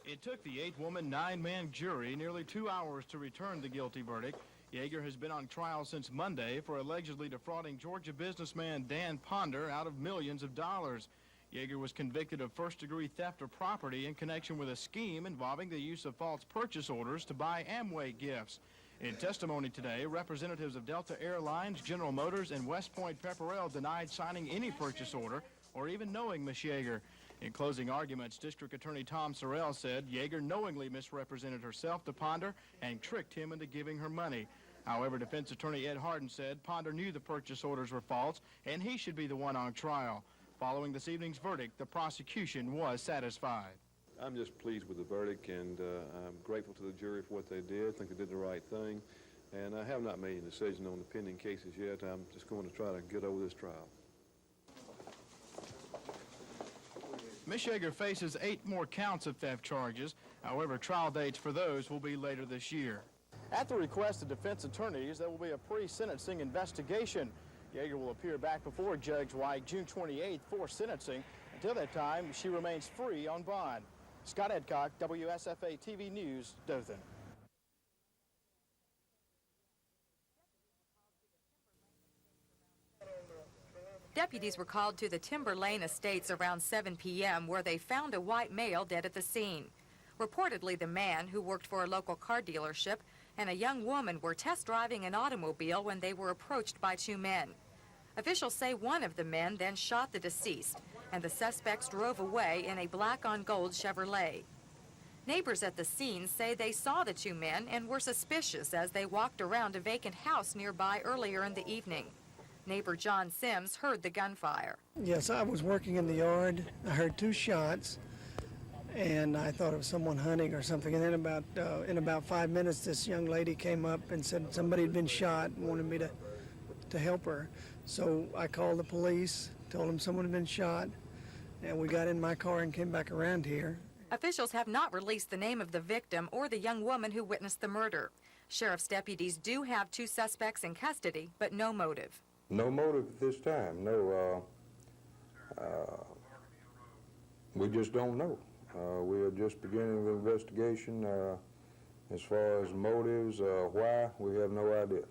It took the 8-woman, 9-man jury nearly 2 hours to return the guilty verdict. Yeager has been on trial since Monday for allegedly defrauding Georgia businessman Dan Ponder out of millions of dollars. Yeager was convicted of first-degree theft of property in connection with a scheme involving the use of false purchase orders to buy Amway gifts. In testimony today, representatives of Delta Airlines, General Motors, and West Point Pepperell denied signing any purchase order or even knowing Ms. Yeager. In closing arguments, District Attorney Tom Sorrell said Yeager knowingly misrepresented herself to Ponder and tricked him into giving her money. However, defense attorney Ed Harden said Ponder knew the purchase orders were false and he should be the one on trial. Following this evening's verdict, the prosecution was satisfied. I'm just pleased with the verdict, and I'm grateful to the jury for what they did. I think they did the right thing, and I have not made a decision on the pending cases yet. I'm just going to try to get over this trial. Ms. Yeager faces 8 more counts of theft charges. However, trial dates for those will be later this year. At the request of defense attorneys, there will be a pre-sentencing investigation. Yeager will appear back before Judge White June 28th for sentencing. Until that time, she remains free on bond. Scott Edcock, WSFA TV News, Dothan. Deputies were called to the Timber Lane Estates around 7 p.m. where they found a white male dead at the scene. Reportedly, the man, who worked for a local car dealership, and a young woman were test driving an automobile when they were approached by 2 men. Officials say one of the men then shot the deceased, and the suspects drove away in a black-on-gold Chevrolet. Neighbors at the scene say they saw the 2 men and were suspicious as they walked around a vacant house nearby earlier in the evening. Neighbor John Sims heard the gunfire. Yes, I was working in the yard. I heard 2 shots, and I thought it was someone hunting or something. And then in about 5 minutes, this young lady came up and said somebody had been shot and wanted me to help her. So I called the police, told them someone had been shot, and we got in my car and came back around here. Officials have not released the name of the victim or the young woman who witnessed the murder. Sheriff's deputies do have 2 suspects in custody, but no motive. No motive at this time. No, we just don't know. We are just beginning the investigation. As far as motives, why, we have no idea.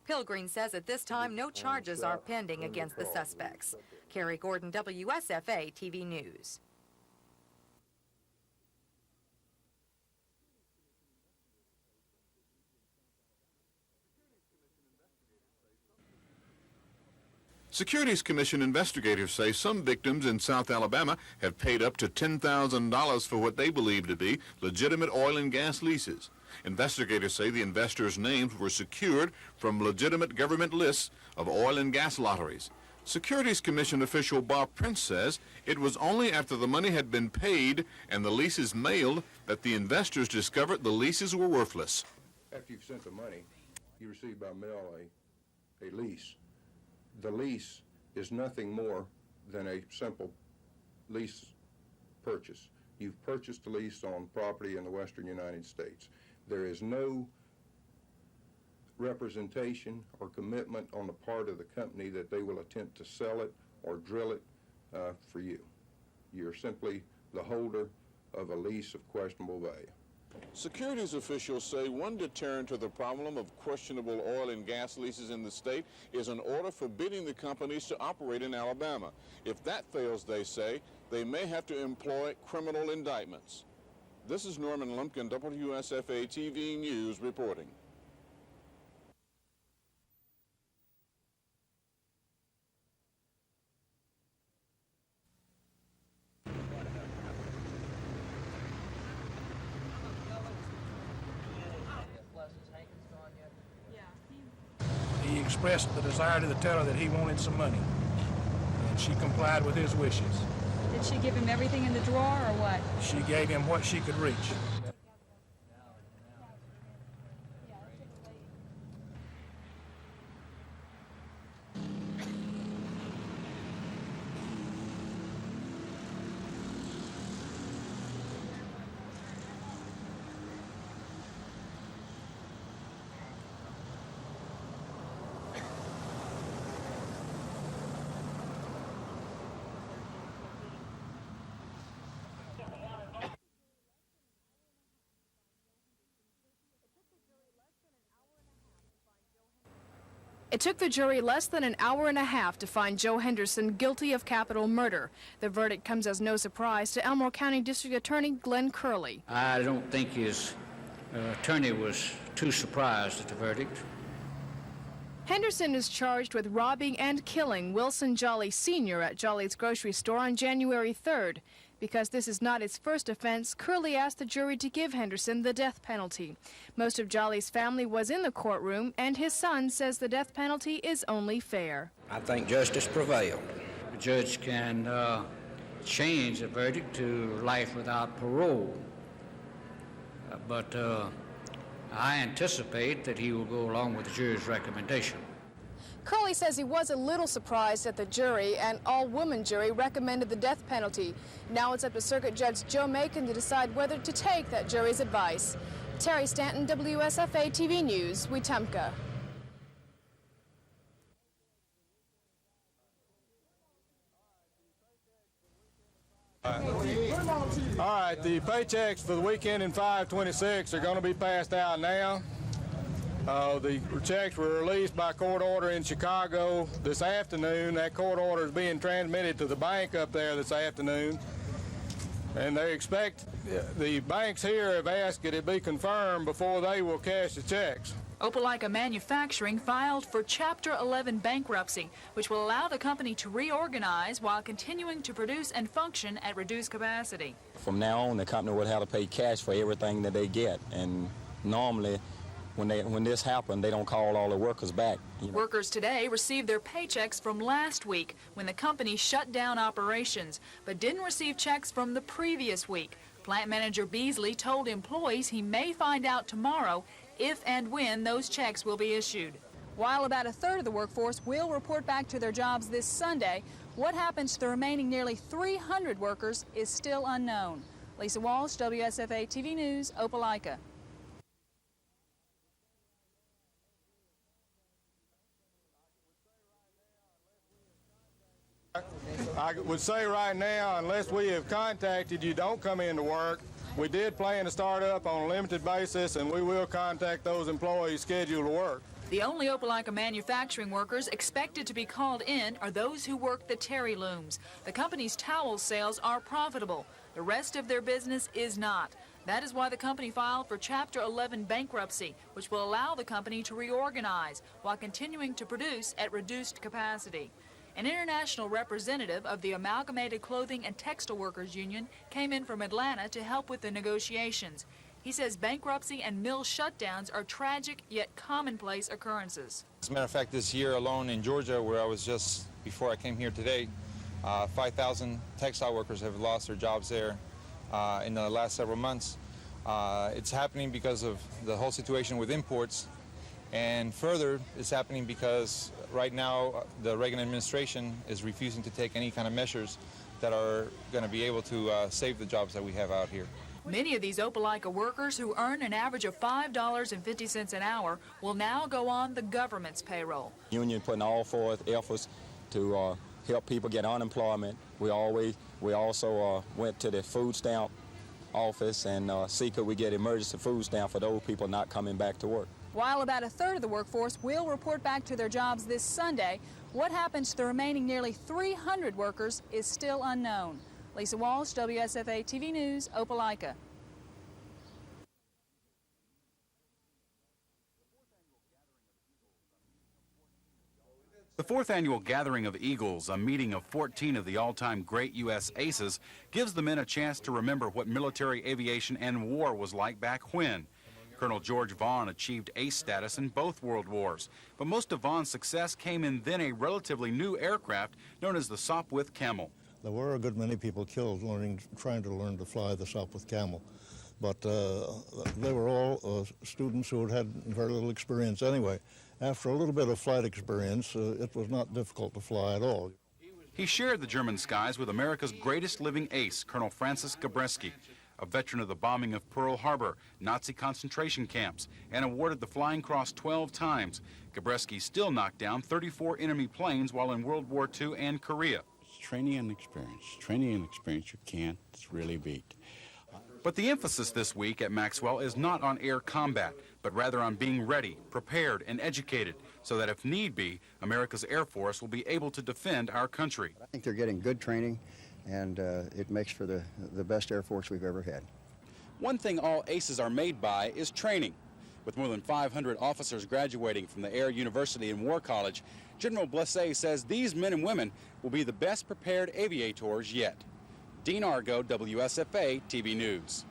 Pilgreen says at this time no charges are pending against the suspects. Carrie Gordon, WSFA TV News. Securities Commission investigators say some victims in South Alabama have paid up to $10,000 for what they believe to be legitimate oil and gas leases. Investigators say the investors' names were secured from legitimate government lists of oil and gas lotteries. Securities Commission official Bob Prince says it was only after the money had been paid and the leases mailed that the investors discovered the leases were worthless. After you've sent the money, you receive by mail a lease. The lease is nothing more than a simple lease purchase. You've purchased a lease on property in the western United States. There is no representation or commitment on the part of the company that they will attempt to sell it or drill it for you. You're simply the holder of a lease of questionable value. Securities officials say one deterrent to the problem of questionable oil and gas leases in the state is an order forbidding the companies to operate in Alabama. If that fails, they say, they may have to employ criminal indictments. This is Norman Lumpkin, WSFA TV News reporting. He expressed the desire to the teller that he wanted some money, and she complied with his wishes. Did she give him everything in the drawer or what? She gave him what she could reach. It took the jury less than an hour and a half to find Joe Henderson guilty of capital murder. The verdict comes as no surprise to Elmore County District Attorney Glenn Curley. I don't think his attorney was too surprised at the verdict. Henderson is charged with robbing and killing Wilson Jolly Sr. at Jolly's grocery store on January 3rd. Because this is not his first offense, Curley asked the jury to give Henderson the death penalty. Most of Jolly's family was in the courtroom, and his son says the death penalty is only fair. I think justice prevailed. The judge can change the verdict to life without parole. But I anticipate that he will go along with the jury's recommendation. Curley says he was a little surprised that the jury, an all-woman jury, recommended the death penalty. Now it's up to Circuit Judge Joe Macon to decide whether to take that jury's advice. Terry Stanton, WSFA TV News, Wetumpka. All right, the paychecks for the weekend in 526 are going to be passed out now. The checks were released by court order in Chicago this afternoon. That court order is being transmitted to the bank up there this afternoon. And they expect, the banks here have asked that it be confirmed before they will cash the checks. Opelika Manufacturing filed for Chapter 11 bankruptcy, which will allow the company to reorganize while continuing to produce and function at reduced capacity. From now on, the company will have to pay cash for everything that they get. And normally, when this happened, they don't call all the workers back. Workers today received their paychecks from last week when the company shut down operations, but didn't receive checks from the previous week. Plant manager Beasley told employees he may find out tomorrow if and when those checks will be issued. While about a third of the workforce will report back to their jobs this Sunday, what happens to the remaining nearly 300 workers is still unknown. Lisa Walsh, WSFA TV News, Opelika. I would say right now, unless we have contacted you, don't come into work. We did plan to start up on a limited basis, and we will contact those employees scheduled to work. The only Opelika manufacturing workers expected to be called in are those who work the Terry looms. The company's towel sales are profitable. The rest of their business is not. That is why the company filed for Chapter 11 bankruptcy, which will allow the company to reorganize while continuing to produce at reduced capacity. An international representative of the Amalgamated Clothing and Textile Workers Union came in from Atlanta to help with the negotiations. He says bankruptcy and mill shutdowns are tragic yet commonplace occurrences. As a matter of fact, this year alone in Georgia, where I was just before I came here today, 5,000 textile workers have lost their jobs there in the last several months. It's happening because of the whole situation with imports. And further, it's happening because right now the Reagan administration is refusing to take any kind of measures that are going to be able to save the jobs that we have out here. Many of these Opelika workers who earn an average of $5.50 an hour will now go on the government's payroll. Union putting all forth efforts to help people get unemployment. We also went to the food stamp office and see could we get emergency food stamp for those people not coming back to work. While about a third of the workforce will report back to their jobs this Sunday, what happens to the remaining nearly 300 workers is still unknown. Lisa Walsh, WSFA TV News, Opelika. The fourth annual Gathering of Eagles, a meeting of 14 of the all-time great U.S. aces, gives the men a chance to remember what military aviation and war was like back when. Colonel George Vaughn achieved ace status in both world wars, but most of Vaughn's success came in then a relatively new aircraft known as the Sopwith Camel. There were a good many people killed trying to learn to fly the Sopwith Camel, but they were all students who had very little experience anyway. After a little bit of flight experience, it was not difficult to fly at all. He shared the German skies with America's greatest living ace, Colonel Francis Gabreski, a veteran of the bombing of Pearl Harbor, Nazi concentration camps, and awarded the Flying Cross 12 times. Gabreski still knocked down 34 enemy planes while in World War II and Korea. It's training and experience you can't really beat. But the emphasis this week at Maxwell is not on air combat, but rather on being ready, prepared, and educated so that if need be, America's Air Force will be able to defend our country. I think they're getting good training, and it makes for the best Air Force we've ever had. One thing all aces are made by is training. With more than 500 officers graduating from the Air University and War College, General Blessé says these men and women will be the best prepared aviators yet. Dean Argo, WSFA TV News.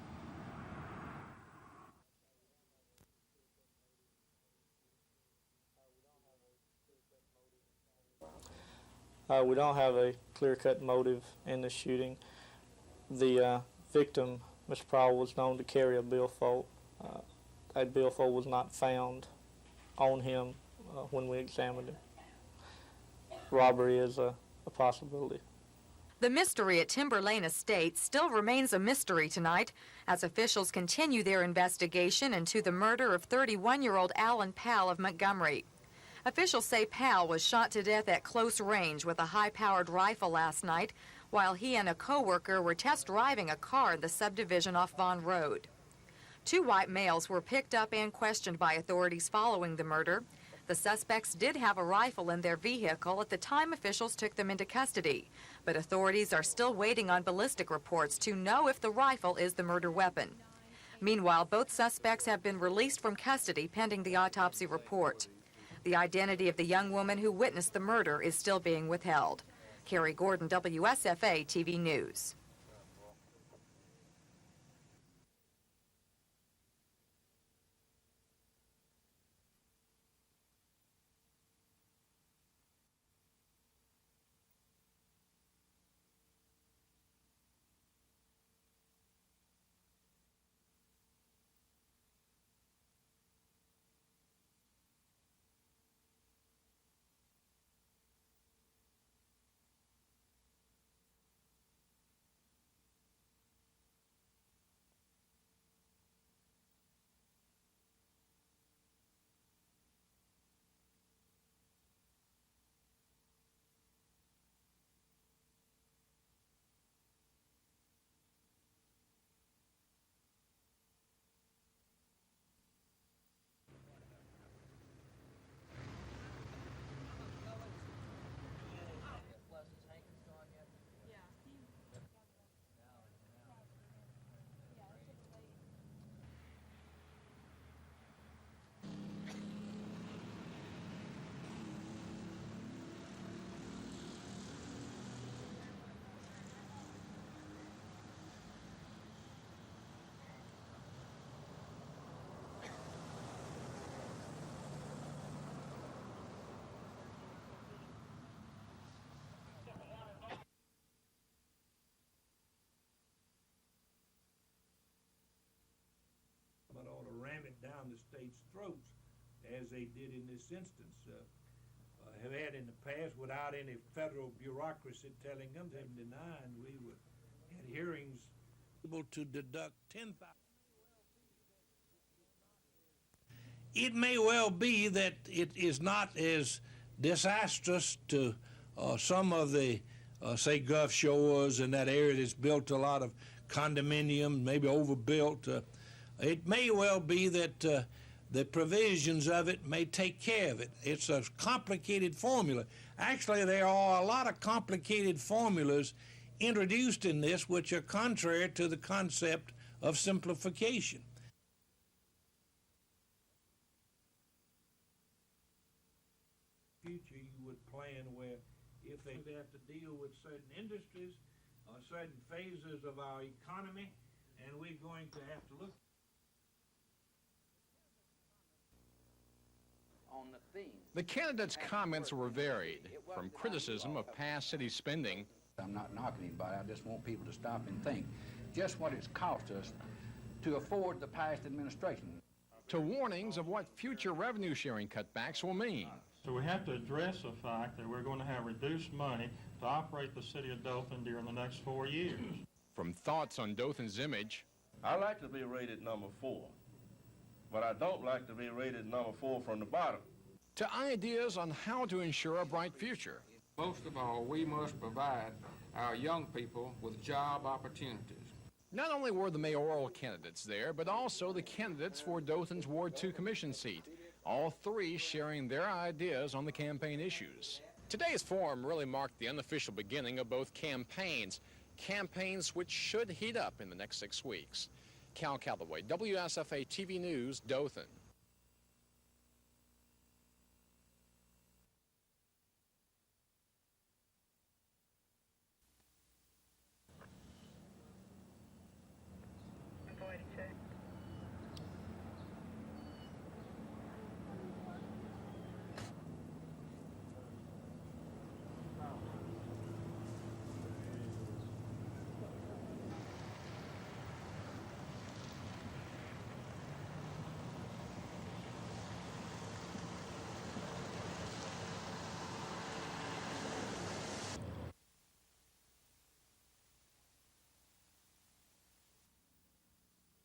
We don't have a clear-cut motive in the shooting. The victim, Mr. Powell, was known to carry a billfold. That billfold was not found on him when we examined him. Robbery is a possibility. The mystery at Timber Lane Estates still remains a mystery tonight as officials continue their investigation into the murder of 31-year-old Alan Powell of Montgomery. Officials say Powell was shot to death at close range with a high-powered rifle last night while he and a co-worker were test driving a car in the subdivision off Vaughan Road. 2 white males were picked up and questioned by authorities following the murder. The suspects did have a rifle in their vehicle at the time officials took them into custody, but authorities are still waiting on ballistic reports to know if the rifle is the murder weapon. Meanwhile, both suspects have been released from custody pending the autopsy report. The identity of the young woman who witnessed the murder is still being withheld. Carrie Gordon, WSFA TV News. But ought to ram it down the state's throats, as they did in this instance. Have had in the past without any federal bureaucracy telling them. 79, we had hearings able to deduct 10,000. It may well be that it is not as disastrous to some of the, say, Gulf Shores and that area that's built a lot of condominiums, maybe overbuilt. It may well be that the provisions of it may take care of it. It's a complicated formula. Actually, there are a lot of complicated formulas introduced in this which are contrary to the concept of simplification. Future, you would plan where if they have to deal with certain industries or certain phases of our economy, and we're going to have to look on the theme. The candidates' comments were varied, from criticism of past city spending. I'm not knocking anybody, I just want people to stop and think just what it's cost us to afford the past administration. To warnings of what future revenue sharing cutbacks will mean. So we have to address the fact that we're going to have reduced money to operate the city of Dothan during the next 4 years. From thoughts on Dothan's image. I like to be rated number 4. But I don't like to be rated number 4 from the bottom. To ideas on how to ensure a bright future. Most of all, we must provide our young people with job opportunities. Not only were the mayoral candidates there, but also the candidates for Dothan's Ward 2 Commission seat, all three sharing their ideas on the campaign issues. Today's forum really marked the unofficial beginning of both campaigns which should heat up in the next 6 weeks. Cal Calloway, WSFA TV News, Dothan.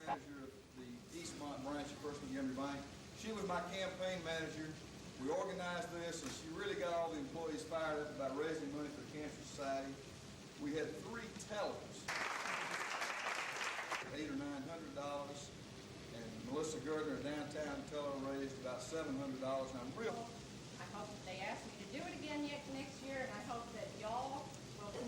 Manager of the Eastmont branch of First Montgomery Bank. She was my campaign manager. We organized this, and she really got all the employees fired up about raising money for the Cancer Society. We had 3 tellers, $800 or $900, and Melissa Gardner, a downtown teller, raised about $700. And I'm real. I hope that they ask me to do it again next year, and I hope that y'all will.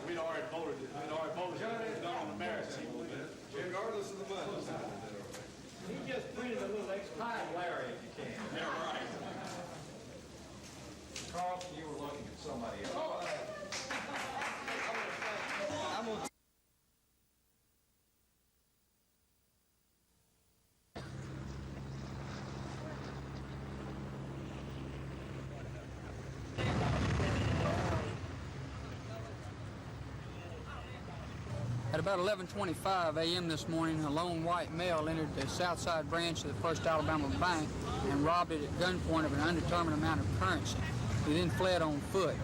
We'd already voted. It's not on the merits. Regardless of the money. He just printed a little expired Larry if you can. Yeah, right. Carlson, you were looking at somebody else. I'm gonna At about 11:25 a.m. this morning, a lone white male entered the Southside branch of the First Alabama Bank and robbed it at gunpoint of an undetermined amount of currency. He then fled on foot.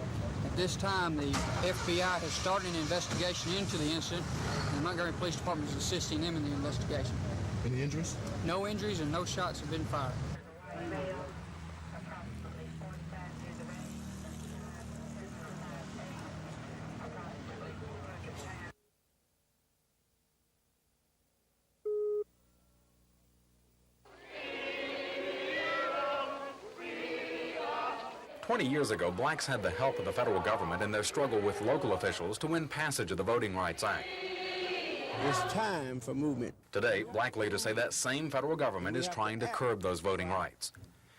At this time, the FBI has started an investigation into the incident, and the Montgomery Police Department is assisting them in the investigation. Any injuries? No injuries and no shots have been fired. 20 years ago, blacks had the help of the federal government in their struggle with local officials to win passage of the Voting Rights Act. It's time for movement. Today, black leaders say that same federal government is trying to curb those voting rights.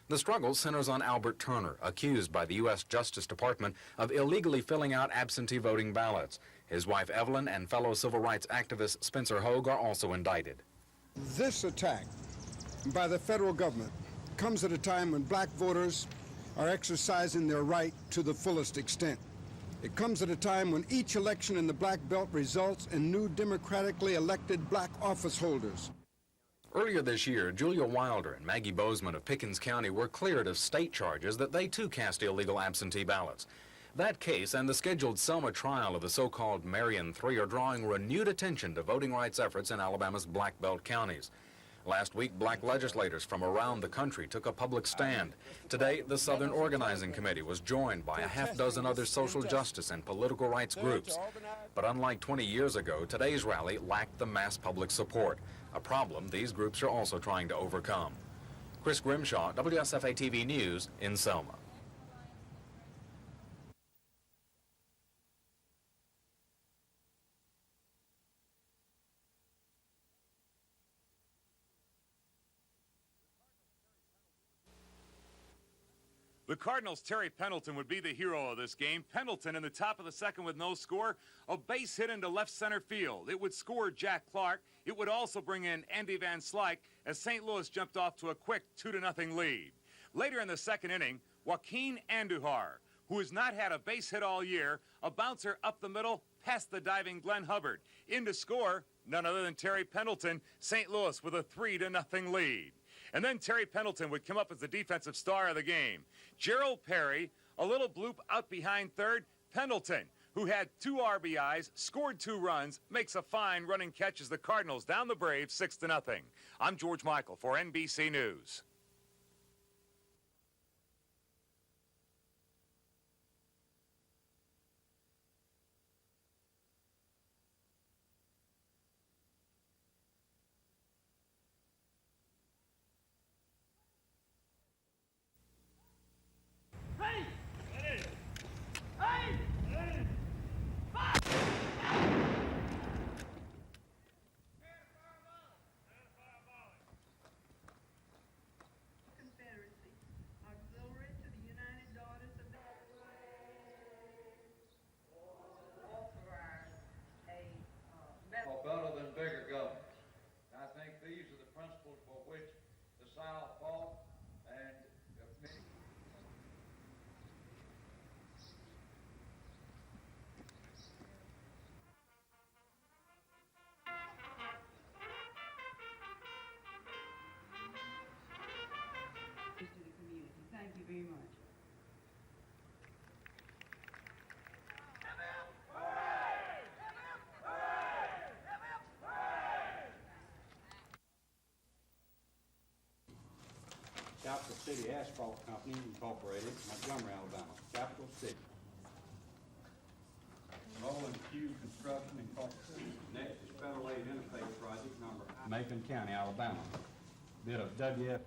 The struggle centers on Albert Turner, accused by the U.S. Justice Department of illegally filling out absentee voting ballots. His wife Evelyn and fellow civil rights activist Spencer Hogue are also indicted. This attack by the federal government comes at a time when black voters are exercising their right to the fullest extent. It comes at a time when each election in the Black Belt results in new democratically elected black office holders. Earlier this year, Julia Wilder and Maggie Bozeman of Pickens County were cleared of state charges that they too cast illegal absentee ballots. That case and the scheduled Selma trial of the so-called Marion Three are drawing renewed attention to voting rights efforts in Alabama's Black Belt counties. Last week, black legislators from around the country took a public stand. Today, the Southern Organizing Committee was joined by a half-dozen other social justice and political rights groups. But unlike 20 years ago, today's rally lacked the mass public support, a problem these groups are also trying to overcome. Chris Grimshaw, WSFA TV News in Selma. The Cardinals' Terry Pendleton would be the hero of this game. Pendleton in the top of the second with no score. A base hit into left center field. It would score Jack Clark. It would also bring in Andy Van Slyke as St. Louis jumped off to a quick 2-0 lead. Later in the second inning, Joaquin Andujar, who has not had a base hit all year, a bouncer up the middle past the diving Glenn Hubbard. In to score, none other than Terry Pendleton, St. Louis with a 3-0 lead. And then Terry Pendleton would come up as the defensive star of the game. Gerald Perry, a little bloop out behind third. Pendleton, who had 2 RBIs, scored 2 runs, makes a fine running catch as the Cardinals down the Braves 6-0. I'm George Michael for NBC News. South Fault, and to the community. Thank you very much. Capital City Asphalt Company, Incorporated, Montgomery, Alabama. Capital City. Roland Q Construction, Incorporated. Next is Federal Aid Interface Project number Macon County, Alabama. Bid of WSFA.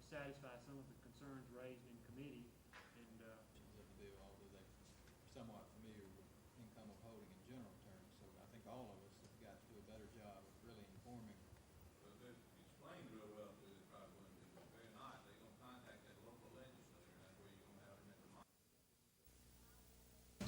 Satisfy some of the concerns raised in committee, and of the bill, although they're somewhat familiar with income withholding in general terms. So I think all of us have got to do a better job of really informing. But they explained real well to the probably wouldn't be very nice. They're going to contact that local legislator, and that's where you're going to have them in the mind.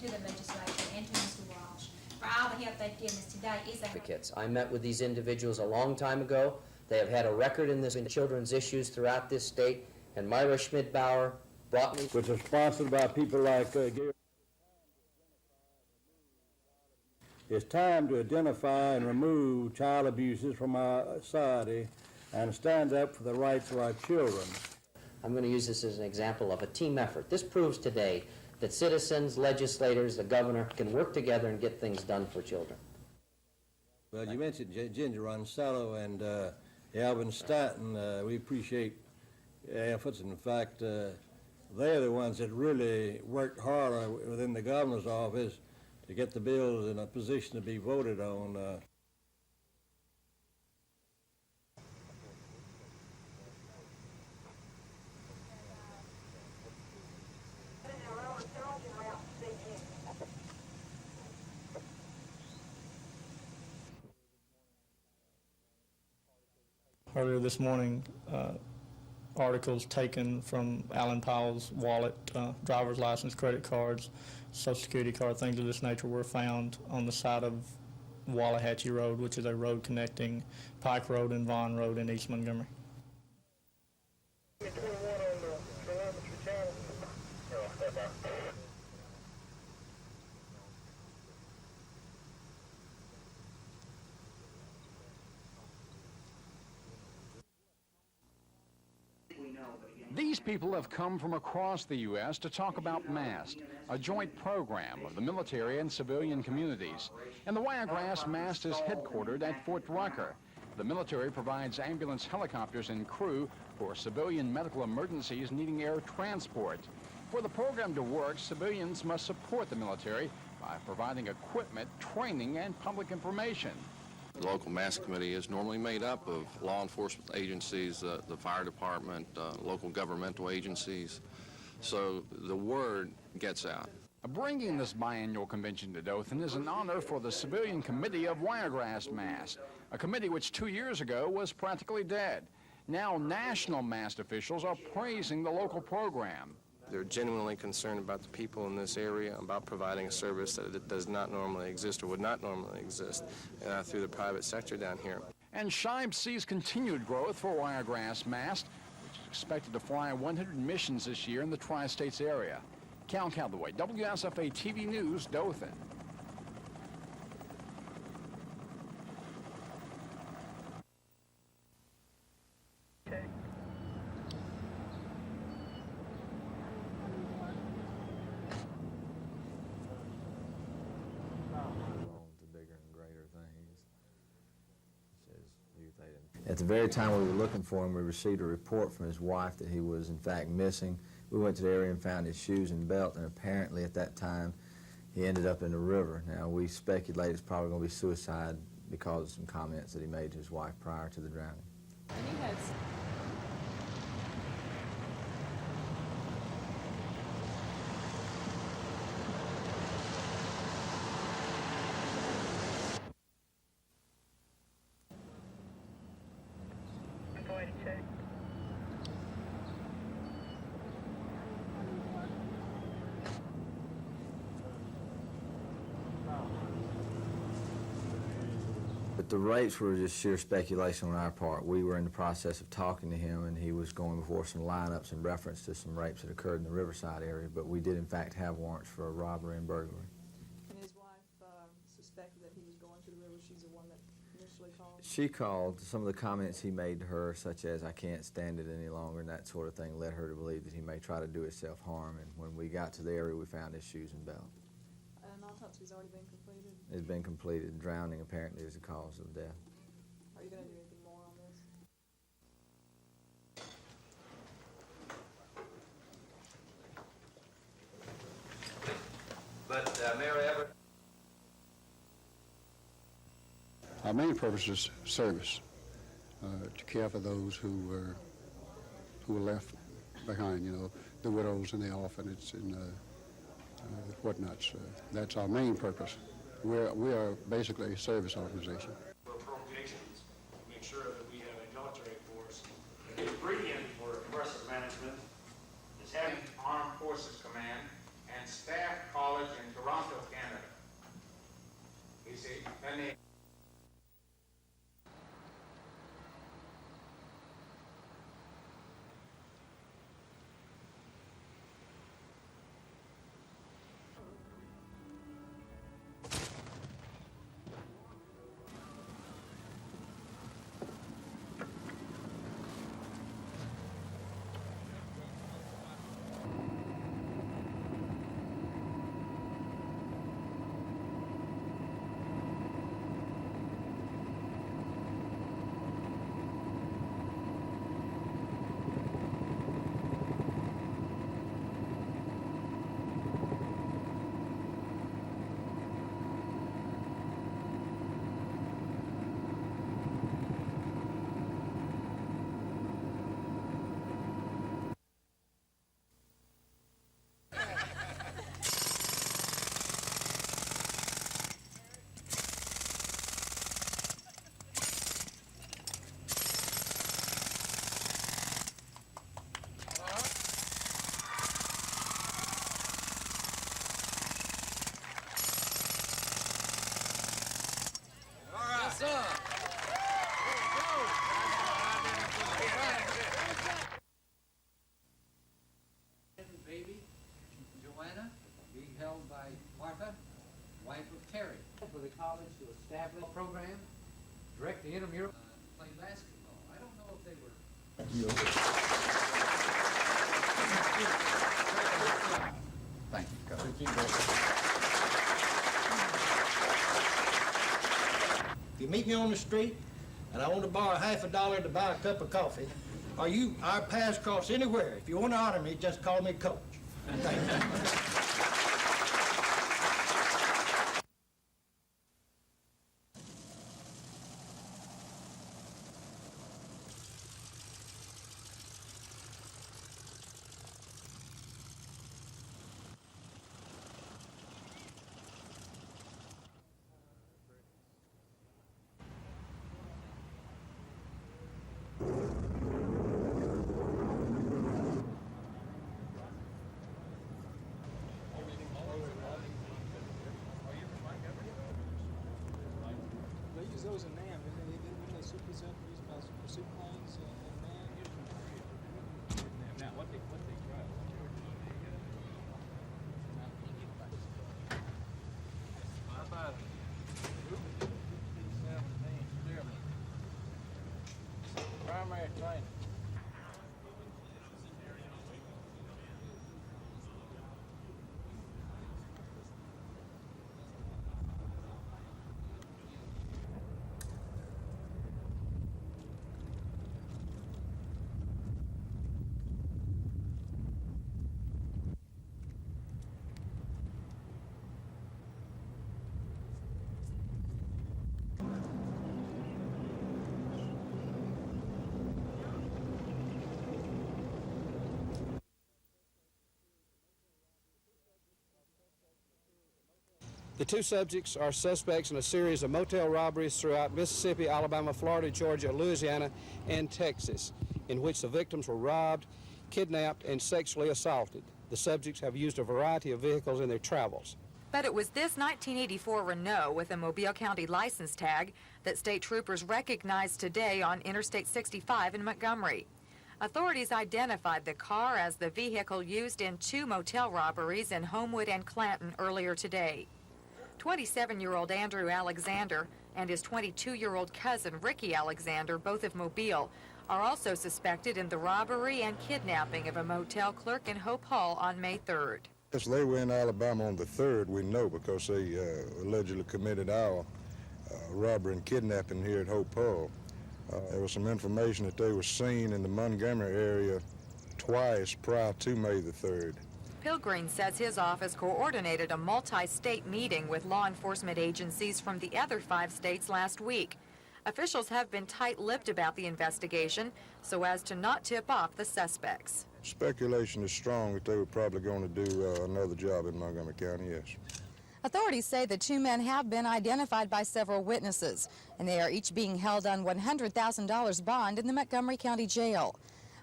To the legislature and to Mr. Walsh for all the help they've given us today. I met with these individuals a long time ago. They have had a record in children's issues throughout this state, and Myra Schmidbauer brought me... Which is sponsored by people like Gary. It's time to identify and remove child abuses from our society and stand up for the rights of our children. I'm going to use this as an example of a team effort. This proves today that citizens, legislators, the governor can work together and get things done for children. Well, you mentioned Ginger Ronsallo and Alvin Stanton. We appreciate efforts. In fact, they're the ones that really worked hard within the governor's office to get the bills in a position to be voted on. Earlier this morning, articles taken from Alan Powell's wallet, driver's license, credit cards, Social Security card, things of this nature were found on the side of Wallahatchie Road, which is a road connecting Pike Road and Vaughn Road in East Montgomery. These people have come from across the U.S. to talk about MAST, a joint program of the military and civilian communities. And the Wiregrass MAST is headquartered at Fort Rucker. The military provides ambulance helicopters and crew for civilian medical emergencies needing air transport. For the program to work, civilians must support the military by providing equipment, training, and public information. The local MAST committee is normally made up of law enforcement agencies, the fire department, local governmental agencies, so the word gets out. Bringing this biannual convention to Dothan is an honor for the Civilian Committee of Wiregrass MAST, a committee which 2 years ago was practically dead. Now national MAST officials are praising the local program. They're genuinely concerned about the people in this area, about providing a service that does not normally exist or would not normally exist through the private sector down here. And Shibe sees continued growth for Wiregrass MAST, which is expected to fly 100 missions this year in the Tri-States area. Cal Calloway, WSFA TV News, Dothan. At the very time we were looking for him, we received a report from his wife that he was in fact missing. We went to the area and found his shoes and belt, and apparently at that time he ended up in the river. Now, we speculate it's probably going to be suicide because of some comments that he made to his wife prior to the drowning. And you had But the rates were just sheer speculation on our part. We were in the process of talking to him, and he was going before some lineups in reference to some rapes that occurred in the Riverside area, but we did in fact have warrants for a robbery and burglary. And his wife suspected that he was going to the river. She's the one that initially called? She called. Some of the comments he made to her, such as, "I can't stand it any longer," and that sort of thing, led her to believe that he may try to do himself harm. And when we got to the area, we found his shoes and belt. An autopsy's already been completed? It's been completed. Drowning apparently is the cause of death. Are you going to do anything more on this? But Mary Everett. Our main purpose is service, to care for those who were left behind, you know, the widows and the orphans and whatnots. That's our main purpose. We are basically a service organization. For appropriations, make sure that we have a military force. The ingredient for aggressive management is having Armed Forces Command and Staff College in Toronto, Canada. You see, then they Baby, Joanna, being held by Martha, wife of Terry. For the college to establish a program, direct the intramural, play basketball. I don't know if they were. Thank you, If you meet me on the street and I want to borrow $50 to buy a cup of coffee, or our paths cross anywhere, if you want to honor me, just call me Coach. Thank you. Those in NAM, when they superset these pursuit planes in NAM? Now, what they try. How about primary training? The two subjects are suspects in a series of motel robberies throughout Mississippi, Alabama, Florida, Georgia, Louisiana, and Texas, in which the victims were robbed, kidnapped, and sexually assaulted. The subjects have used a variety of vehicles in their travels. But it was this 1984 Renault with a Mobile County license tag that state troopers recognized today on Interstate 65 in Montgomery. Authorities identified the car as the vehicle used in two motel robberies in Homewood and Clanton earlier today. 27-year-old Andrew Alexander and his 22-year-old cousin Ricky Alexander, both of Mobile, are also suspected in the robbery and kidnapping of a motel clerk in Hope Hall on May 3rd. Yes, they were in Alabama on the 3rd, we know, because they allegedly committed our robbery and kidnapping here at Hope Hall. There was some information that they were seen in the Montgomery area twice prior to May the 3rd. Pilgrim says his office coordinated a multi-state meeting with law enforcement agencies from the other 5 states last week. Officials have been tight-lipped about the investigation so as to not tip off the suspects. Speculation is strong that they were probably going to do another job in Montgomery County, yes. Authorities say the two men have been identified by several witnesses, and they are each being held on $100,000 bond in the Montgomery County Jail.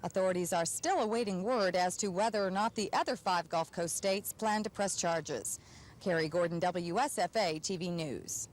Authorities are still awaiting word as to whether or not the other 5 Gulf Coast states plan to press charges. Carrie Gordon, WSFA TV News.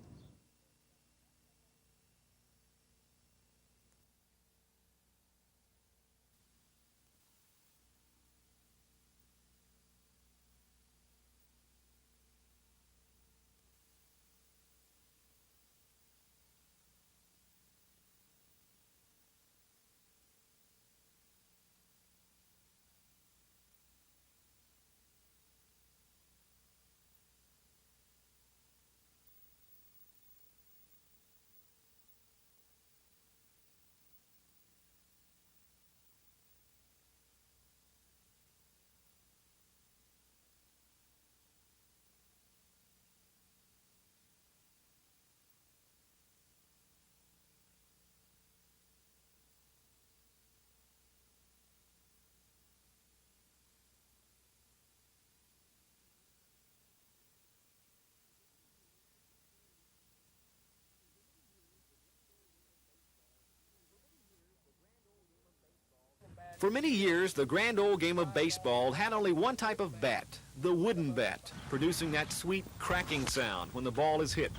For many years, the grand old game of baseball had only one type of bat, the wooden bat, producing that sweet cracking sound when the ball is hit.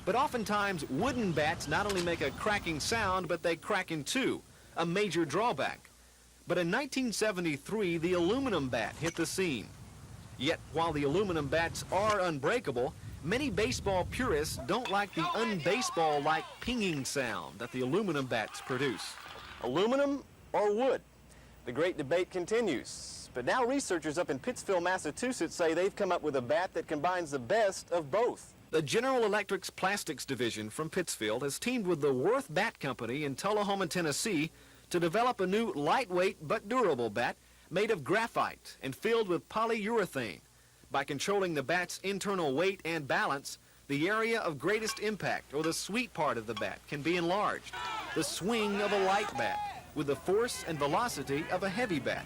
But oftentimes, wooden bats not only make a cracking sound, but they crack in two, a major drawback. But in 1973, the aluminum bat hit the scene. Yet, while the aluminum bats are unbreakable, many baseball purists don't like the unbaseball-like pinging sound that the aluminum bats produce. Aluminum or wood? The great debate continues. But now researchers up in Pittsfield, Massachusetts say they've come up with a bat that combines the best of both. The General Electric's Plastics Division from Pittsfield has teamed with the Worth Bat Company in Tullahoma, Tennessee to develop a new lightweight but durable bat made of graphite and filled with polyurethane. By controlling the bat's internal weight and balance, the area of greatest impact, or the sweet part of the bat, can be enlarged. The swing of a light bat, with the force and velocity of a heavy bat.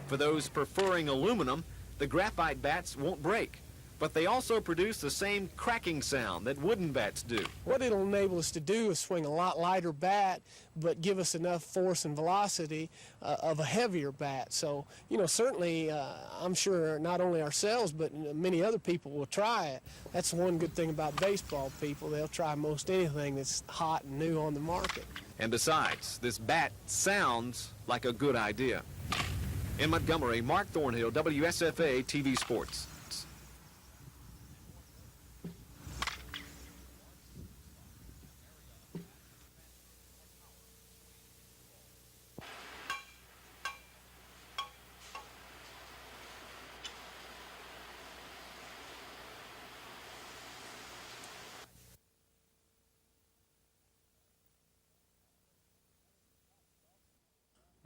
For those preferring aluminum, the graphite bats won't break, but they also produce the same cracking sound that wooden bats do. What it'll enable us to do is swing a lot lighter bat, but give us enough force and velocity of a heavier bat. So, you know, certainly I'm sure not only ourselves, but many other people will try it. That's one good thing about baseball people. They'll try most anything that's hot and new on the market. And besides, this bat sounds like a good idea. In Montgomery, Mark Thornhill, WSFA TV Sports.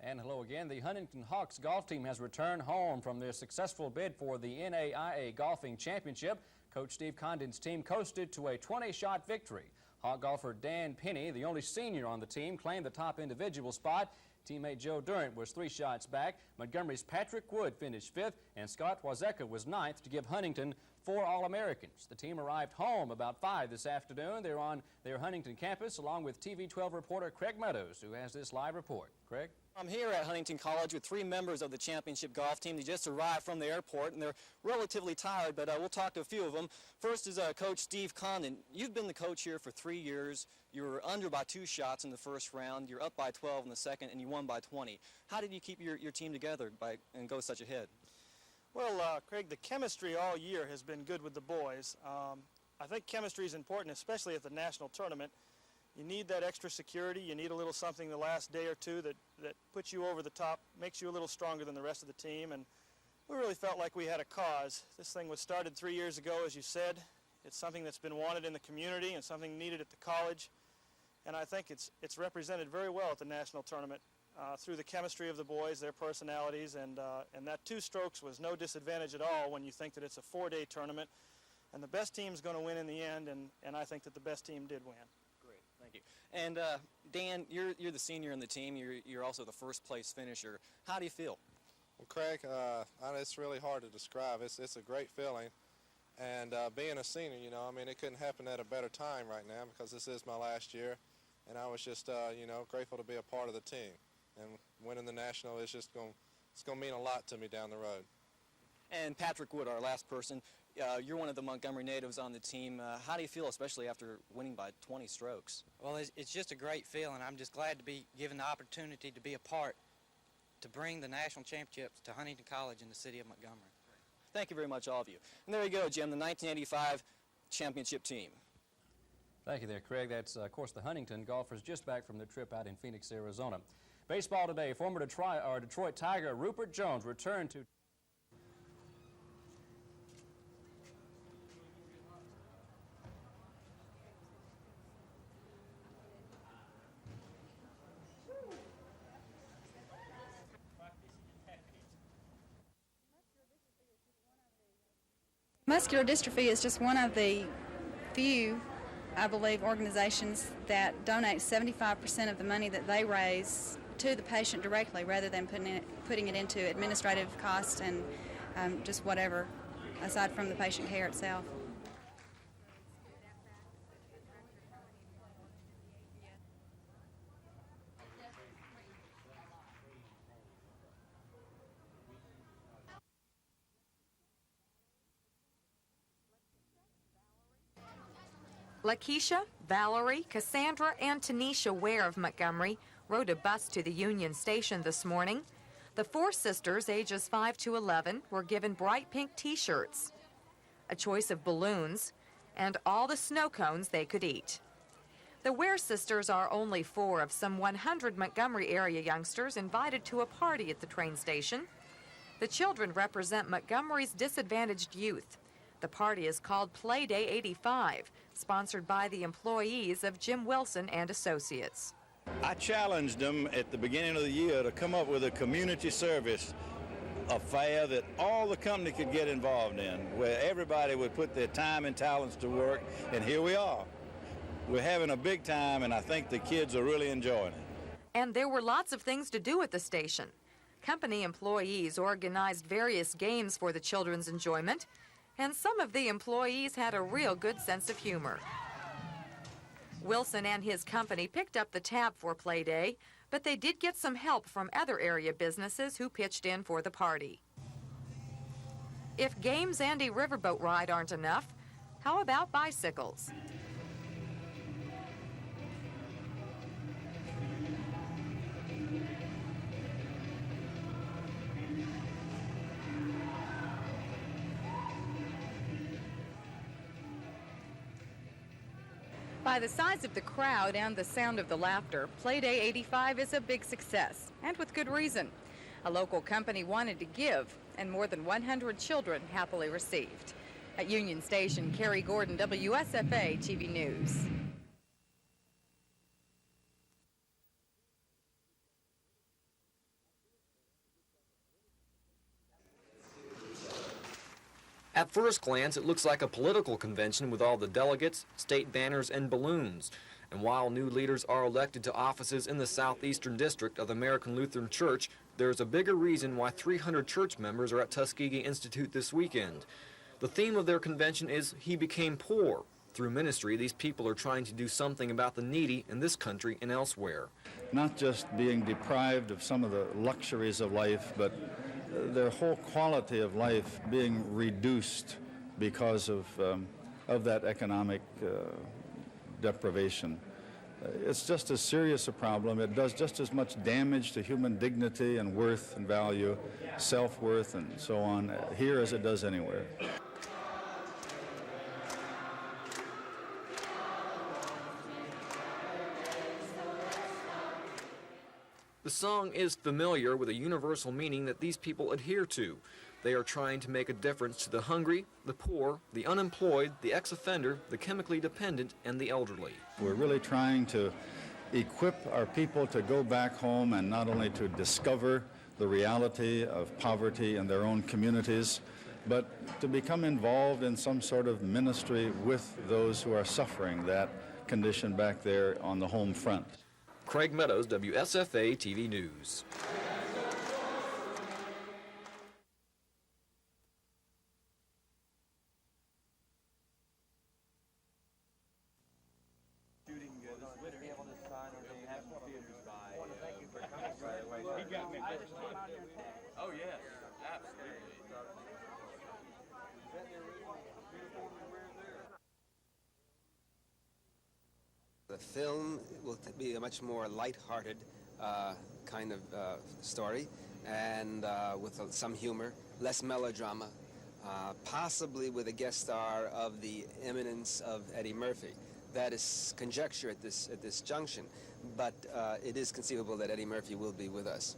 And hello again. The Huntington Hawks golf team has returned home from their successful bid for the NAIA Golfing Championship. Coach Steve Condon's team coasted to a 20-shot victory. Hawk golfer Dan Penny, the only senior on the team, claimed the top individual spot. Teammate Joe Durant was 3 shots back. Montgomery's Patrick Wood finished 5th, and Scott Wazeka was 9th to give Huntington 4 All-Americans. The team arrived home about 5 this afternoon. They're on their Huntington campus along with TV 12 reporter Craig Meadows, who has this live report. Craig? I'm here at Huntington College with 3 members of the championship golf team. They just arrived from the airport, and they're relatively tired, but we'll talk to a few of them. First is Coach Steve Condon. You've been the coach here for 3 years. You were under by 2 shots in the first round. You're up by 12 in the second, and you won by 20. How did you keep your team together and go such ahead? Well, Craig, the chemistry all year has been good with the boys. I think chemistry is important, especially at the national tournament. You need that extra security. You need a little something the last day or two that puts you over the top, makes you a little stronger than the rest of the team. And we really felt like we had a cause. This thing was started 3 years ago, as you said. It's something that's been wanted in the community and something needed at the college. And I think it's represented very well at the national tournament through the chemistry of the boys, their personalities, and that 2 strokes was no disadvantage at all when you think that it's a 4-day tournament. And the best team's going to win in the end, and I think that the best team did win. Thank you. And Dan, you're the senior in the team. You're also the first place finisher. How do you feel? Well, Craig, it's really hard to describe. It's a great feeling. And being a senior, you know, I mean, it couldn't happen at a better time right now because this is my last year. And I was just, grateful to be a part of the team. And winning the national is just going to mean a lot to me down the road. And Patrick Wood, our last person, you're one of the Montgomery natives on the team. How do you feel, especially after winning by 20 strokes? Well, it's just a great feeling. I'm just glad to be given the opportunity to be a part to bring the national championships to Huntington College in the city of Montgomery. Thank you very much, all of you. And there you go, Jim, the 1985 championship team. Thank you there, Craig. That's, of course, the Huntington golfers just back from their trip out in Phoenix, Arizona. Baseball today, former Detroit Tiger Rupert Jones returned to... Muscular dystrophy is just one of the few, I believe, organizations that donate 75% of the money that they raise to the patient directly rather than putting it into administrative costs and just whatever, aside from the patient care itself. Lakeisha, Valerie, Cassandra, and Tanisha Ware of Montgomery rode a bus to the Union Station this morning. The 4 sisters, ages 5 to 11, were given bright pink T-shirts, a choice of balloons, and all the snow cones they could eat. The Ware sisters are only 4 of some 100 Montgomery area youngsters invited to a party at the train station. The children represent Montgomery's disadvantaged youth. The party is called Play Day 85, sponsored by the employees of Jim Wilson and Associates. I challenged them at the beginning of the year to come up with a community service affair that all the company could get involved in, where everybody would put their time and talents to work, and here we are. We're having a big time, and I think the kids are really enjoying it. And there were lots of things to do at the station. Company employees organized various games for the children's enjoyment, and some of the employees had a real good sense of humor. Wilson and his company picked up the tab for Play Day, but they did get some help from other area businesses who pitched in for the party. If games and a riverboat ride aren't enough, how about bicycles? By the size of the crowd and the sound of the laughter, Play Day 85 is a big success, and with good reason. A local company wanted to give, and more than 100 children happily received. At Union Station, Carrie Gordon, WSFA TV News. At first glance, it looks like a political convention with all the delegates, state banners, and balloons. And while new leaders are elected to offices in the southeastern district of the American Lutheran Church, there's a bigger reason why 300 church members are at Tuskegee Institute this weekend. The theme of their convention is He Became Poor. Through ministry, these people are trying to do something about the needy in this country and elsewhere. Not just being deprived of some of the luxuries of life, but their whole quality of life being reduced because of that economic deprivation. It's just as serious a problem. It does just as much damage to human dignity and worth and value, self-worth and so on, here as it does anywhere. The song is familiar with a universal meaning that these people adhere to. They are trying to make a difference to the hungry, the poor, the unemployed, the ex-offender, the chemically dependent, and the elderly. We're really trying to equip our people to go back home and not only to discover the reality of poverty in their own communities, but to become involved in some sort of ministry with those who are suffering that condition back there on the home front. Craig Meadows, WSFA TV News. Oh, yes, absolutely. The film will be a much more light-hearted kind of story, and with some humor, less melodrama, possibly with a guest star of the eminence of Eddie Murphy. That is conjecture at this junction, but it is conceivable that Eddie Murphy will be with us.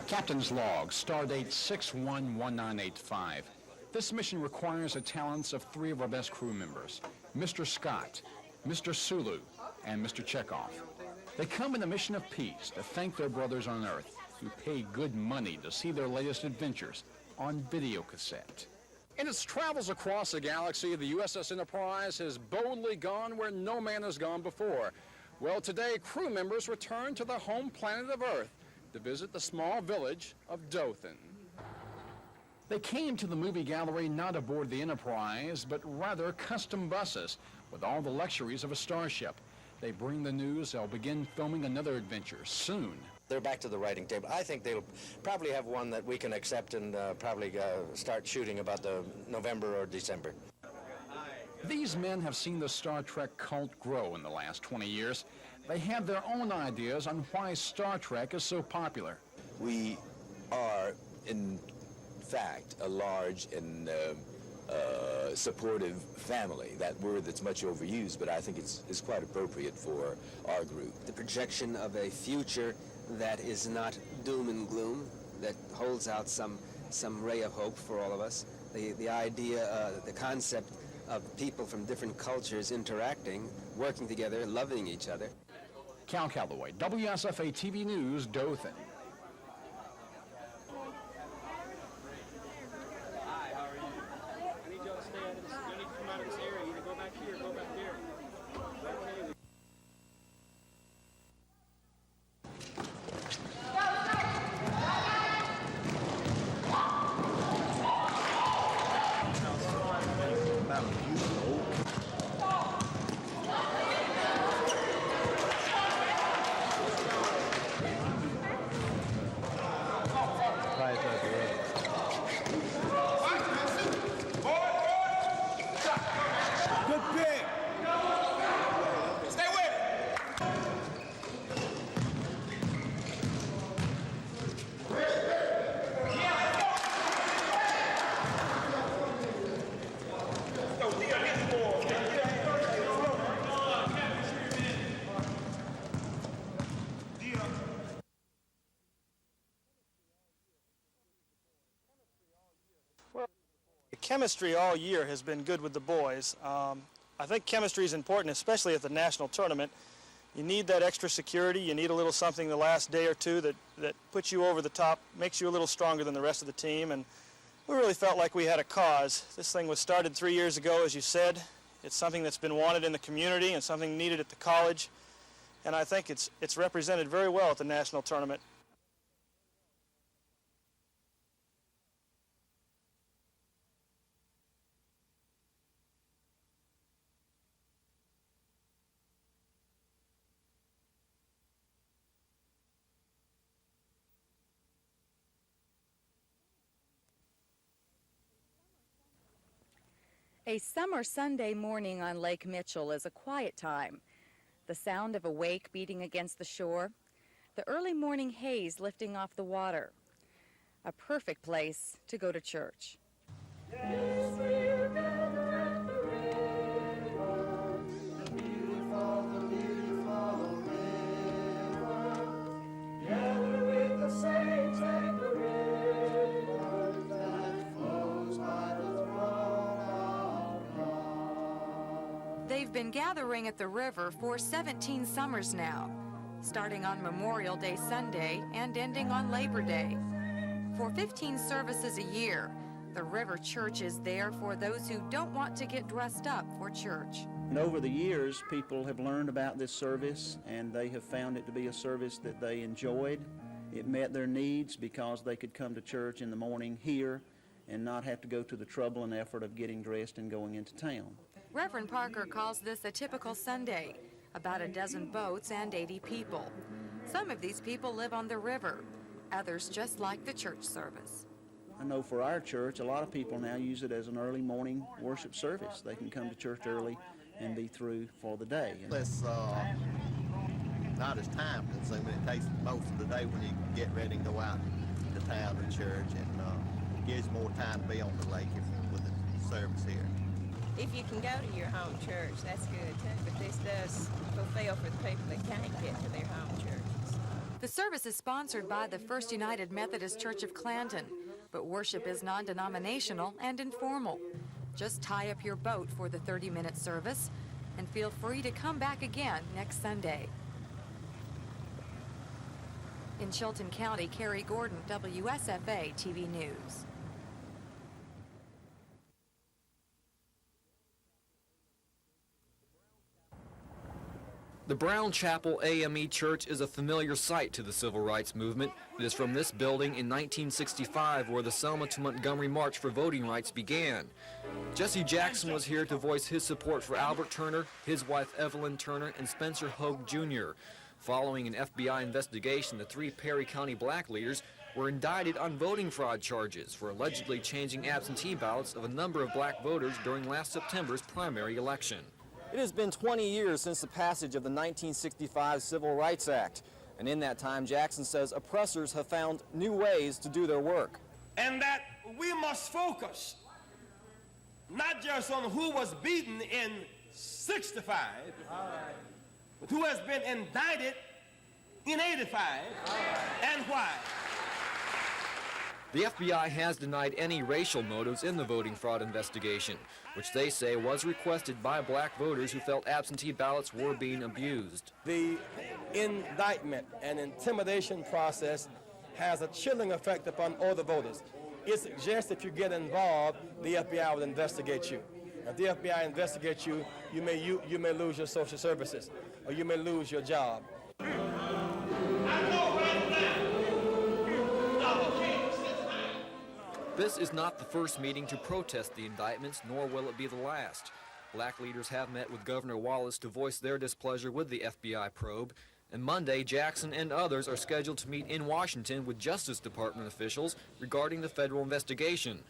Captain's log, stardate 611985. This mission requires the talents of 3 of our best crew members, Mr. Scott, Mr. Sulu, and Mr. Chekhov. They come in a mission of peace to thank their brothers on Earth who pay good money to see their latest adventures on video cassette. In its travels across the galaxy, the USS Enterprise has boldly gone where no man has gone before. Well, today, crew members return to the home planet of Earth to visit the small village of Dothan. They came to the movie gallery not aboard the Enterprise, but rather custom buses with all the luxuries of a starship. They bring the news they'll begin filming another adventure soon. They're back to the writing table. I think they'll probably have one that we can accept and probably start shooting about the November or December. These men have seen the Star Trek cult grow in the last 20 years. They have their own ideas on why Star Trek is so popular. We are, in fact, a large and supportive family. That word that's much overused, but I think it's quite appropriate for our group. The projection of a future that is not doom and gloom, that holds out some ray of hope for all of us. The idea, the concept of people from different cultures interacting, working together, loving each other. Cal Calloway, WSFA TV News, Dothan. Hi, how are you? I need y'all to stay out of this. You need to come out of this area. Either go back here or go back there. Chemistry all year has been good with the boys. I think chemistry is important, especially at the national tournament. You need that extra security. You need a little something the last day or two that puts you over the top, makes you a little stronger than the rest of the team. And we really felt like we had a cause. This thing was started 3 years ago, as you said. It's something that's been wanted in the community and something needed at the college. And I think it's represented very well at the national tournament. A summer Sunday morning on Lake Mitchell is a quiet time. The sound of a wake beating against the shore, the early morning haze lifting off the water. A perfect place to go to church. Yes, we'll gather at the river, the beautiful river. Gather with the saints and the river that flows by the throne of God. They've been gathering at the river for 17 summers now, starting on Memorial Day Sunday and ending on Labor Day. For 15 services a year, the River Church is there for those who don't want to get dressed up for church. And over the years, people have learned about this service, and they have found it to be a service that they enjoyed. It met their needs because they could come to church in the morning here and not have to go to the trouble and effort of getting dressed and going into town. Reverend Parker calls this a typical Sunday, about a dozen boats and 80 people. Some of these people live on the river, others just like the church service. I know for our church, a lot of people now use it as an early morning worship service. They can come to church early and be through for the day. It's not as time consuming. It takes most of the day when you get ready and go out to town to church, and gives you more time to be on the lake with the service here. If you can go to your home church, that's good too, but this does fulfill for the people that can't get to their home churches. The service is sponsored by the First United Methodist Church of Clanton, but worship is non-denominational and informal. Just tie up your boat for the 30-minute service and feel free to come back again next Sunday. In Chilton County, Carrie Gordon, WSFA TV News. The Brown Chapel AME Church is a familiar sight to the civil rights movement. It is from this building in 1965 where the Selma to Montgomery March for Voting Rights began. Jesse Jackson was here to voice his support for Albert Turner, his wife Evelyn Turner, and Spencer Hogue Jr. Following an FBI investigation, the 3 Perry County black leaders were indicted on voting fraud charges for allegedly changing absentee ballots of a number of black voters during last September's primary election. It has been 20 years since the passage of the 1965 Civil Rights Act, and in that time, Jackson says oppressors have found new ways to do their work. And that we must focus not just on who was beaten in 65, but who has been indicted in 85, and why. The FBI has denied any racial motives in the voting fraud investigation, which they say was requested by black voters who felt absentee ballots were being abused. The indictment and intimidation process has a chilling effect upon all the voters. It suggests if you get involved, the FBI will investigate you. If the FBI investigates you, you may lose your social services, or you may lose your job. This is not the first meeting to protest the indictments, nor will it be the last. Black leaders have met with Governor Wallace to voice their displeasure with the FBI probe, and Monday, Jackson and others are scheduled to meet in Washington with Justice Department officials regarding the federal investigation.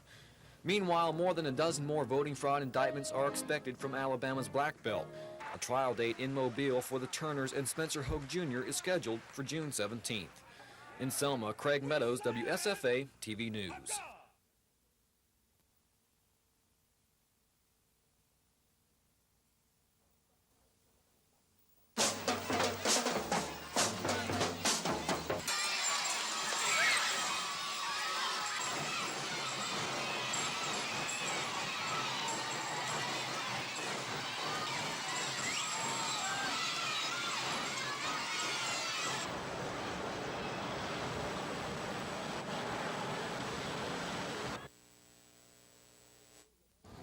Meanwhile, more than a dozen more voting fraud indictments are expected from Alabama's Black Belt. A trial date in Mobile for the Turners and Spencer Hogue Jr. is scheduled for June 17th. In Selma, Craig Meadows, WSFA TV News.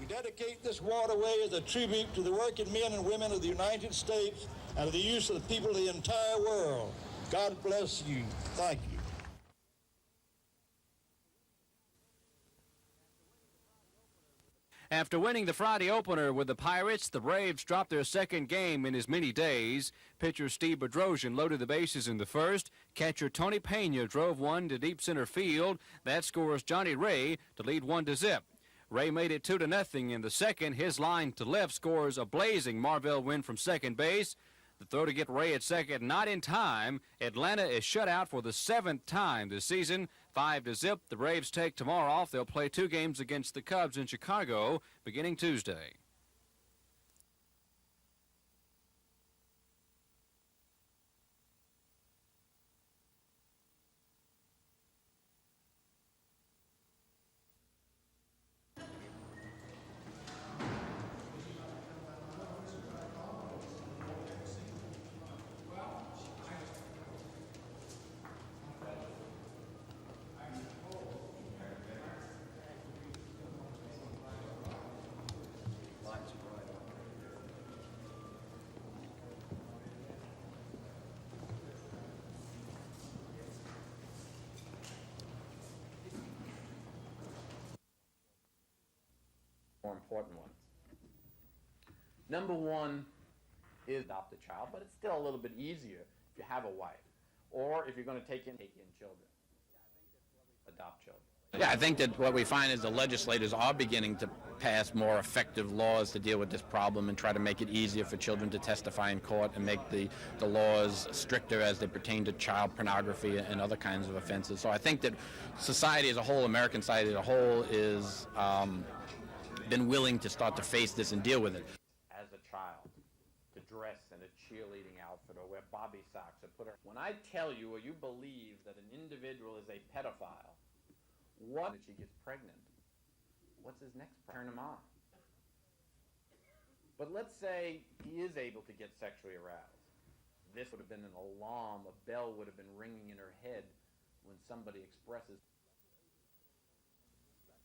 Dedicate this waterway as a tribute to the working men and women of the United States and to the use of the people of the entire world. God bless you. Thank you. After winning the Friday opener with the Pirates, the Braves dropped their second game in as many days. Pitcher Steve Bedrosian loaded the bases in the first. Catcher Tony Pena drove one to deep center field. That scores Johnny Ray to lead 1-0. Ray made it 2-0 in the second. His line to left scores a blazing Marvell win from second base. The throw to get Ray at second, not in time. Atlanta is shut out for the 7th time this season. 5-0. The Braves take tomorrow off. They'll play 2 games against the Cubs in Chicago beginning Tuesday. More important ones. Number one is adopt a child, but it's still a little bit easier if you have a wife, or if you're going to take in children. Adopt children. Yeah, I think that what we find is the legislators are beginning to pass more effective laws to deal with this problem and try to make it easier for children to testify in court and make the laws stricter as they pertain to child pornography and other kinds of offenses. So I think that society as a whole, American society as a whole, is been willing to start to face this and deal with it. As a child, to dress in a cheerleading outfit or wear bobby socks or put her... When I tell you or you believe that an individual is a pedophile, what if she gets pregnant? What's his next turn him on? But let's say he is able to get sexually aroused. This would have been an alarm, a bell would have been ringing in her head when somebody expresses.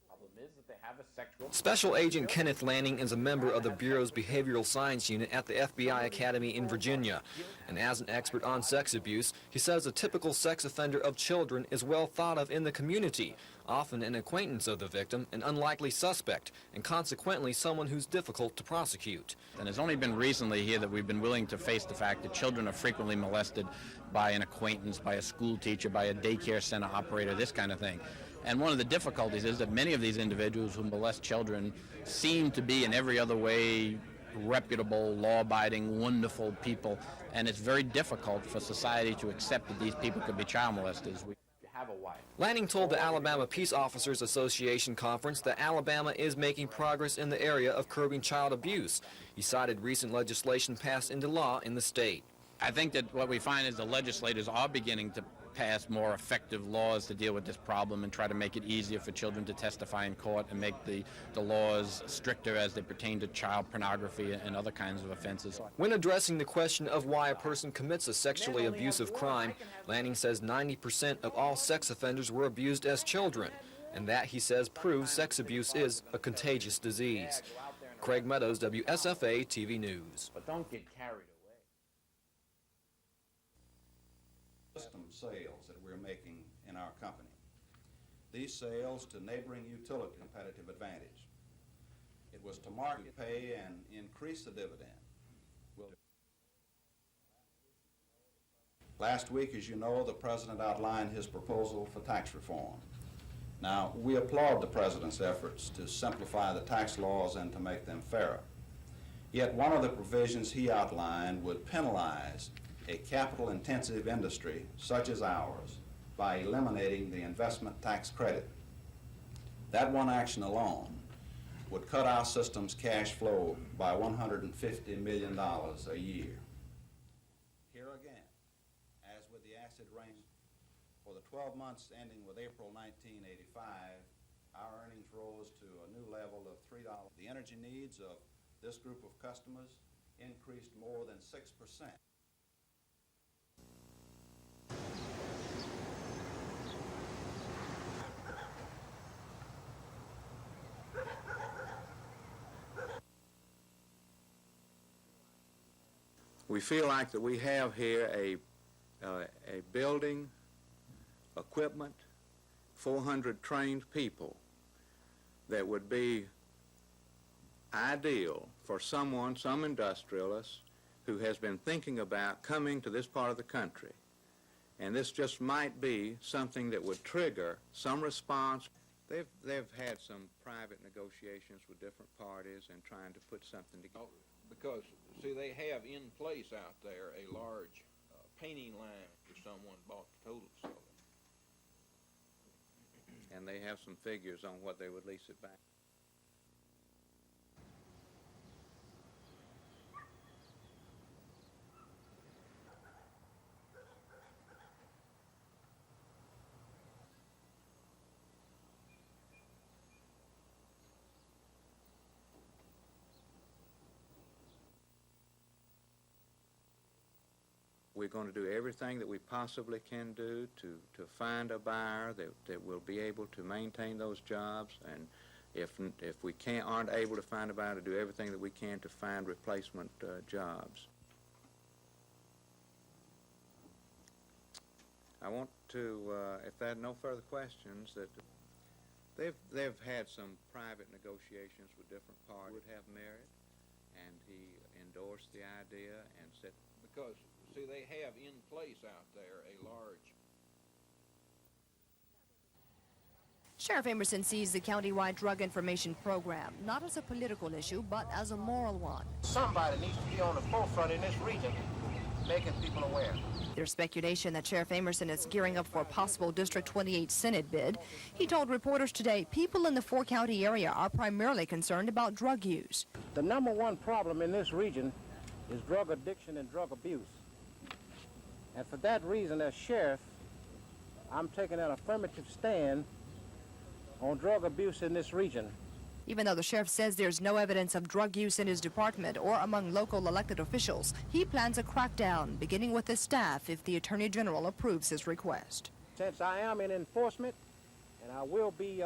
Problem is that they have a sexual... Special Agent Kenneth Lanning is a member of the Bureau's Behavioral Science Unit at the FBI Academy in Virginia. And as an expert on sex abuse, he says a typical sex offender of children is well thought of in the community, often an acquaintance of the victim, an unlikely suspect, and consequently someone who's difficult to prosecute. And it's only been recently here that we've been willing to face the fact that children are frequently molested by an acquaintance, by a school teacher, by a daycare center operator, this kind of thing. And one of the difficulties is that many of these individuals who molest children seem to be in every other way reputable, law-abiding, wonderful people, and it's very difficult for society to accept that these people could be child molesters. Have a wife. Lanning told the Alabama Peace Officers Association conference that Alabama is making progress in the area of curbing child abuse. He cited recent legislation passed into law in the state. I think that what we find is the legislators are beginning to pass more effective laws to deal with this problem and try to make it easier for children to testify in court and make the laws stricter as they pertain to child pornography and other kinds of offenses. When addressing the question of why a person commits a sexually abusive crime, Lanning says 90% of all sex offenders were abused as children, and that, he says, proves sex abuse is a contagious disease. Craig Meadows, WSFA TV News. But don't get carried away. System sales that we're making in our company. These sales to neighboring utility competitive advantage. It was to market pay and increase the dividend. Last week, as you know, the President outlined his proposal for tax reform. Now, we applaud the President's efforts to simplify the tax laws and to make them fairer. Yet one of the provisions he outlined would penalize a capital-intensive industry such as ours by eliminating the investment tax credit. That one action alone would cut our system's cash flow by $150 million a year. Here again, as with the acid rain, for the 12 months ending with April 1985, our earnings rose to a new level of $3. The energy needs of this group of customers increased more than 6%. We feel like that we have here a building, equipment, 400 trained people that would be ideal for someone, some industrialist, who has been thinking about coming to this part of the country. And this just might be something that would trigger some response. They've had some private negotiations with different parties and trying to put something together. Because, see, they have in place out there a large painting line if someone bought the total facility. And they have some figures on what they would lease it back. We're going to do everything that we possibly can do to find a buyer that will be able to maintain those jobs, and if we aren't able to find a buyer, to do everything that we can to find replacement jobs. I want to, if there are no further questions, that they've had some private negotiations with different parties would have merit, and he endorsed the idea and said, because, see, they have in place out there a large. Sheriff Emerson sees the countywide drug information program not as a political issue, but as a moral one. Somebody needs to be on the forefront in this region, making people aware. There's speculation that Sheriff Emerson is gearing up for a possible District 28 Senate bid. He told reporters today people in the four-county area are primarily concerned about drug use. The number one problem in this region is drug addiction and drug abuse. And for that reason, as sheriff, I'm taking an affirmative stand on drug abuse in this region. Even though the sheriff says there's no evidence of drug use in his department or among local elected officials, he plans a crackdown, beginning with his staff, if the Attorney General approves his request. Since I am in enforcement, and I will be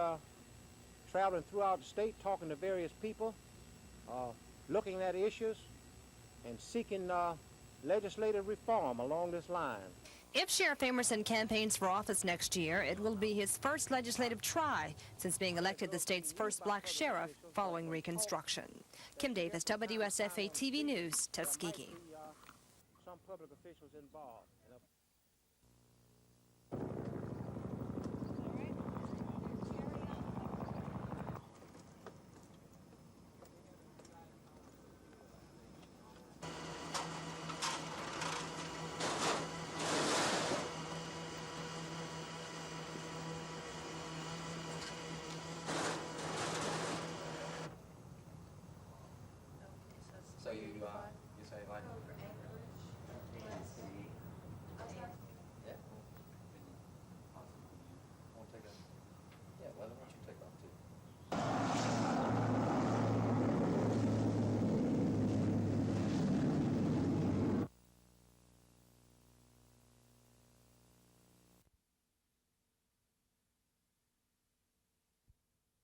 traveling throughout the state, talking to various people, looking at issues, and seeking legislative reform along this line. If Sheriff Emerson campaigns for office next year, it will be his first legislative try since being elected the state's first black sheriff following Reconstruction. Kim Davis, WSFA TV News, Tuskegee. Some public officials involved. So you say like